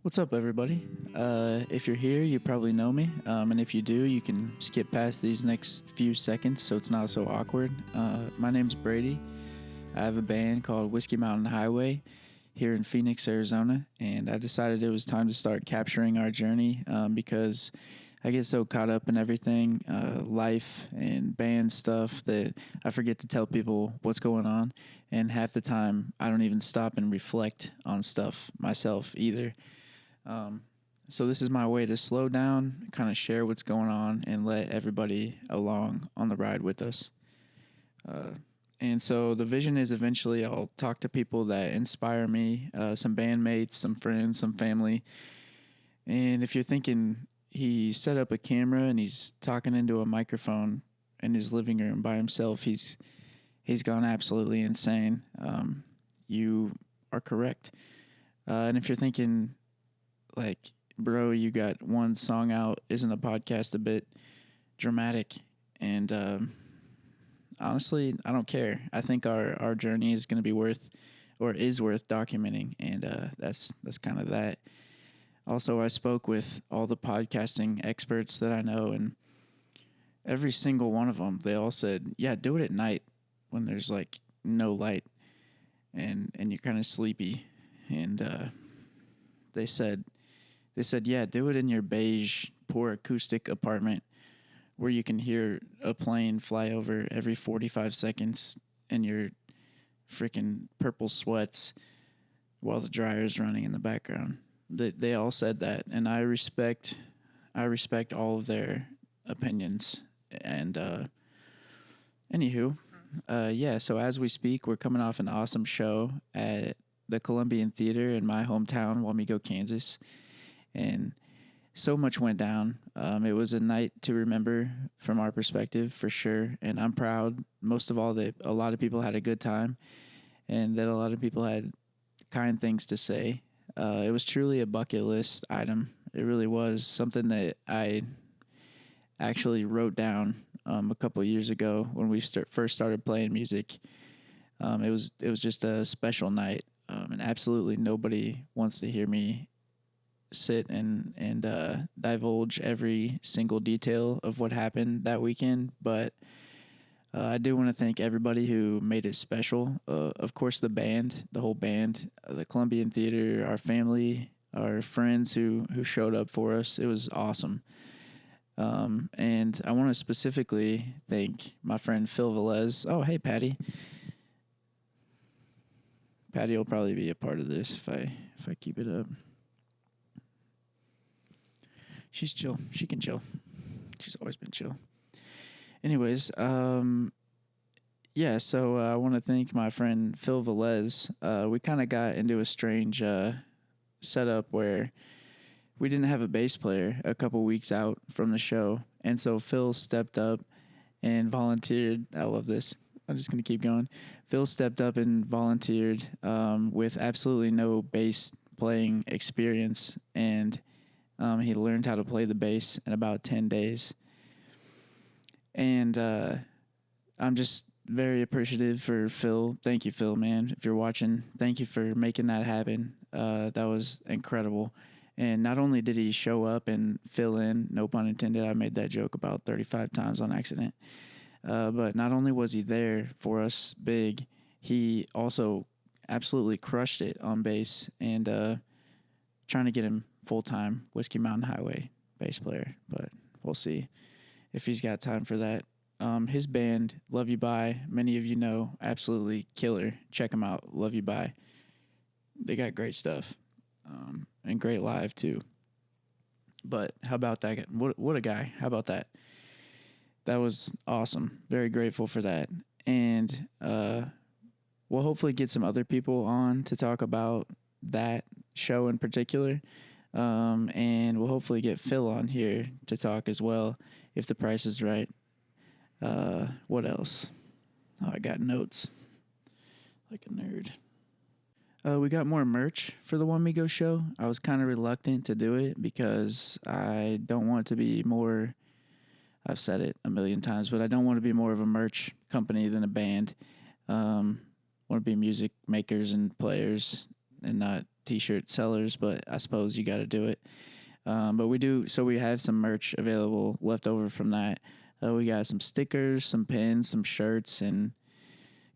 What's up, everybody? If you're here, you probably know me, and if you do, you can skip past these next few seconds so it's not so awkward. My name's Brady. I have a band called Whiskey Mountain Highway here in Phoenix, Arizona, and I decided it was time to start capturing our journey because I get so caught up in everything, life and band stuff, that I forget to tell people what's going on, and half the time I don't even stop and reflect on stuff myself either. So this is my way to slow down, kind of share what's going on, and let everybody along on the ride with us. And so the vision is eventually I'll talk to people that inspire me, some bandmates, some friends, some family. And if you're thinking he set up a camera and he's talking into a microphone in his living room by himself, he's gone absolutely insane. You are correct. And if you're thinking, like, bro, you got one song out, isn't a podcast a bit dramatic? And honestly, I don't care. I think our journey is going to be worth documenting, and that's kind of that. Also, I spoke with all the podcasting experts that I know, and every single one of them, they all said, yeah, do it at night when there's like no light and you're kind of sleepy. And they said, yeah, do it in your beige, poor acoustic apartment where you can hear a plane fly over every 45 seconds and your freaking purple sweats while the dryer's running in the background. They all said that, and I respect all of their opinions. And anywho, yeah, so as we speak, we're coming off an awesome show at the Columbian Theater in my hometown, Wamego, Kansas. And so much went down. It was a night to remember from our perspective, for sure. And I'm proud, most of all, that a lot of people had a good time and that a lot of people had kind things to say. It was truly a bucket list item. It really was something that I actually wrote down a couple of years ago when we first started playing music. It was just a special night, and absolutely nobody wants to hear me sit and divulge every single detail of what happened that weekend, but I do want to thank everybody who made it special. Of course, the whole band, the Columbian Theater, our family, our friends who showed up for us. It was awesome. And I want to specifically thank my friend PhilZ. Oh, hey, Patty. Patty will probably be a part of this if I keep it up. She's chill. She can chill. She's always been chill. Anyways, yeah, so I want to thank my friend PhilZ. We kind of got into a strange setup where we didn't have a bass player a couple weeks out from the show, and so Phil stepped up and volunteered. I love this. I'm just going to keep going. Phil stepped up and volunteered with absolutely no bass playing experience, and he learned how to play the bass in about 10 days. And I'm just very appreciative for Phil. Thank you, Phil, man. If you're watching, thank you for making that happen. That was incredible. And not only did he show up and fill in, no pun intended, I made that joke about 35 times on accident. But not only was he there for us big, he also absolutely crushed it on bass, and trying to get him full-time Whiskey Mountain Highway bass player. But we'll see if he's got time for that. His band, Love You Bye, many of you know, absolutely killer. Check them out, Love You Bye. They got great stuff, and great live too. But how about that? What a guy. How about that? That was awesome. Very grateful for that. And we'll hopefully get some other people on to talk about that show in particular. And we'll hopefully get Phil on here to talk as well, if the price is right. What else? Oh, I got notes like a nerd. We got more merch for the Wamego show. I was kind of reluctant to do it because I don't want to be more, I've said it a million times, but I don't want to be more of a merch company than a band. Want to be music makers and players and not t-shirt sellers, but I suppose you got to do it. But we do, so we have some merch available left over from that. We got some stickers, some pins, some shirts, and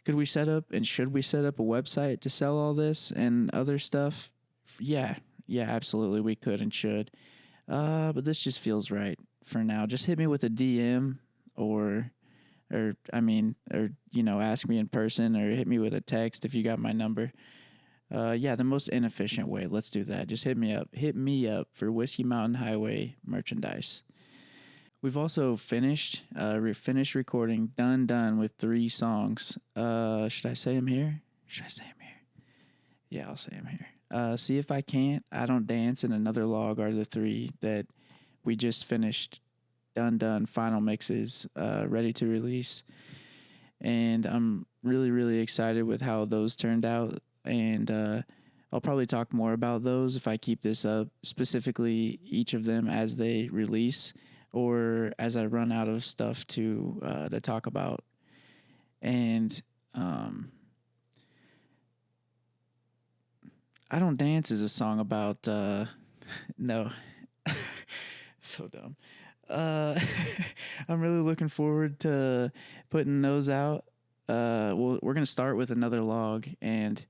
should we set up a website to sell all this and other stuff? Yeah, absolutely, we could and should. But this just feels right for now. Just hit me with a DM or ask me in person or hit me with a text if you got my number. The most inefficient way. Let's do that. Just hit me up. Hit me up for Whiskey Mountain Highway merchandise. We've also finished recording, done with 3 songs. Should I say them here? Yeah, I'll say them here. See If I Can't, I Don't Dance, and Another Log are the 3 that we just finished, done, final mixes, ready to release. And I'm really, really excited with how those turned out. And I'll probably talk more about those if I keep this up, specifically each of them as they release or as I run out of stuff to talk about. And I Don't Dance is a song about no. So dumb. I'm really looking forward to putting those out. We're going to start with Another Log, and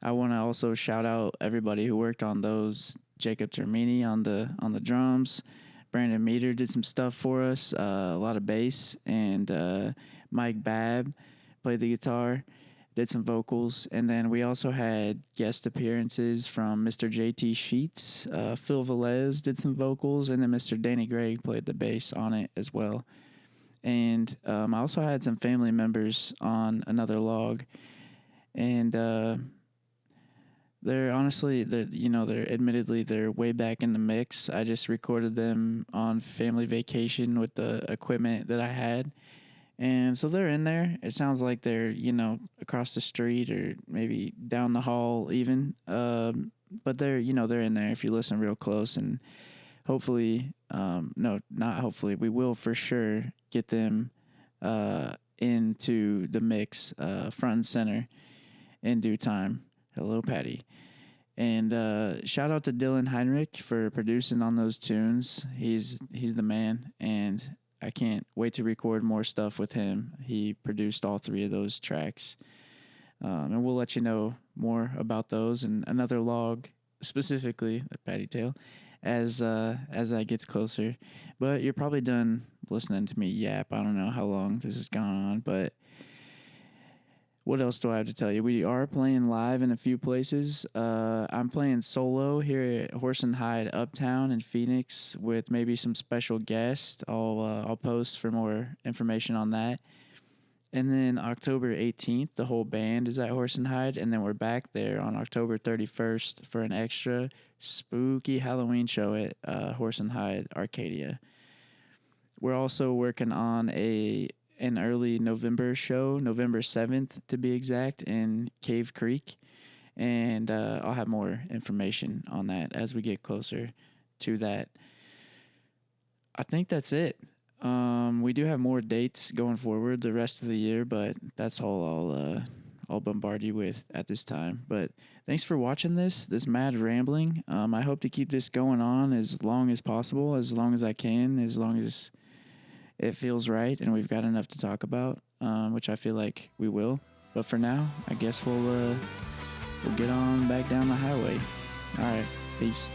I want to also shout out everybody who worked on those. Jacob Termini on the drums. Brandon Meter did some stuff for us, a lot of bass, and Mike Babb played the guitar, did some vocals, and then we also had guest appearances from Mr. JT Sheets. Phil Velez did some vocals, and then Mr. Danny Gregg played the bass on it as well. And I also had some family members on Another Log, and they're admittedly they're way back in the mix. I just recorded them on family vacation with the equipment that I had. And so they're in there. It sounds like they're, across the street or maybe down the hall even. But they're in there if you listen real close. And hopefully, no, not hopefully, we will for sure get them into the mix front and center in due time. Hello, Patty. And shout out to Dylan Heinrich for producing on those tunes. He's the man, and I can't wait to record more stuff with him. He produced all 3 of those tracks. And we'll let you know more about those and Another Log, specifically, the Patty Tail, as that gets closer. But you're probably done listening to me yap. I don't know how long this has gone on, but what else do I have to tell you? We are playing live in a few places. I'm playing solo here at Horse and Hide Uptown in Phoenix with maybe some special guests. I'll post for more information on that. And then October 18th, the whole band is at Horse and Hide, and then we're back there on October 31st for an extra spooky Halloween show at Horse and Hide Arcadia. We're also working on an early November show, November 7th to be exact, in Cave Creek. And I'll have more information on that as we get closer to that. I think that's it. We do have more dates going forward the rest of the year, but that's all I'll bombard you with at this time. But thanks for watching this mad rambling. I hope to keep this going on as long as possible, as long as I can, as long as it feels right and we've got enough to talk about, which I feel like we will. But for now, I guess we'll get on back down the highway. All right, peace.